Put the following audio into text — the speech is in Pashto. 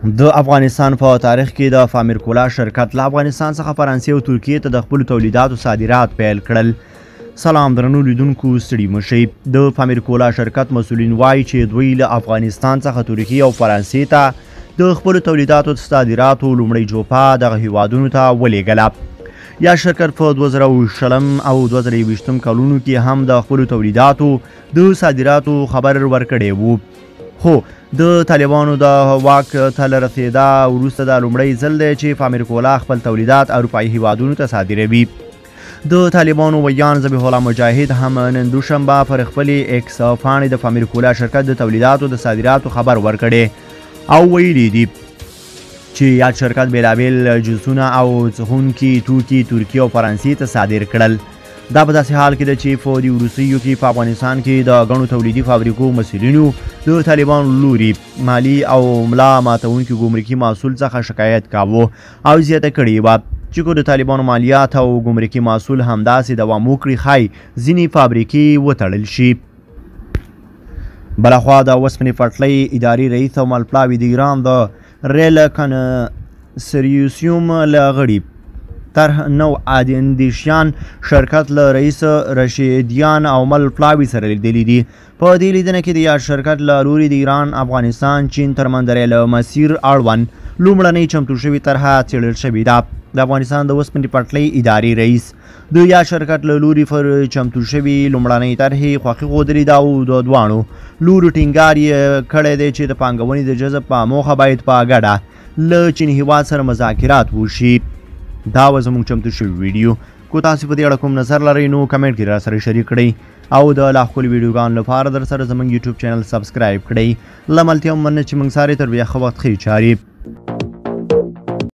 د افغانستان په تاریخ کې د فامیرکولا شرکت له افغانستان څخه فرانسې او ترکیې ته د خپلو تولیداتو صادرات پیل کړل. سلام درنو لیدونکو، ستړي مشئ. د فامیرکولا شرکت مسؤلین وایي چې دوی له افغانستان څخه ترکیې او فرانسې ته د خپلو تولیداتو صادراتو لومړۍ جوپه دغه هیوادونو ته ولېږله. یا شرکت په 2020 او 2021 کلونو کې هم د خپلو تولیداتو د صادراتو خبر ورکړی و. خو د طالبانو د واک ته له رسېدا وروسته دا لومړی ځل دی چې فامیرکولا خپل تولیدات اروپایي هیوادونو ته صادروي. د طالبانو ویان ذبیح الله مجاهد هم نن دوشنبه پر خپلې ایکس پاڼې د فامیرکولا شرکت د تولیداتو د صادراتو خبر ورکړی او ویلي دي چې یاد شرکت بېلابېل جنسونه او څښونکي توکي ترکیې او فرانسې ته صادر کړل. دا په داسې حال کې ده چې په دې وروستیو کې په افغانستان کې د ګڼو تولیدي فابریکو مسؤلینو د طالبانو لوري مالی او ملا ماتونکي ګمرکي محصول څخه شکایت کاوه او زیاته کړې وه چې که د طالبانو مالیات او ګمرکي محصول همداسې دوام وکړي ښایي ځینې فابریکې وتړل شي. بلخوا د اوسپنې پټلۍ اداري رئیس او ملپلاوي د ایران د ریل کنسریوسیوم له غړي طرح نو اندیشیان شرکت له رئیس رشیدیان او ملپلاوي سره لیدلي دي. په دې لیدنه کې د یاد شرکت له لوري د ایران، افغانستان، چین ترمنځ د ریل مسیر اړوند لومړنۍ چمتو شوې طرحه څېړل شوې ده. د افغانستان د اوسپنې پټلۍ اداري رئیس د یاد شرکت له لوري پر چمتو شوې لومړنۍ طرحې خوښي ښودلې ده او د دواړو لورو ټینګار یې کړی دی چې د پانګونې د جذب په موخه باید په ګډه له چین هیواد سره مذاکرات وشي. دا و زموږ چمتو شوی ویډیو. کو تاسو په دې اړه کوم نظر لرئ نو کمنټ کې را سره شریک کړئ او د لا ښکلي ویډیوګانو لپاره در سره زموږ یوټیوب چینل سبسکرایب کړئ. له ملتیا مننه چې موږ سره تر بیا ښه وخت ښې چارې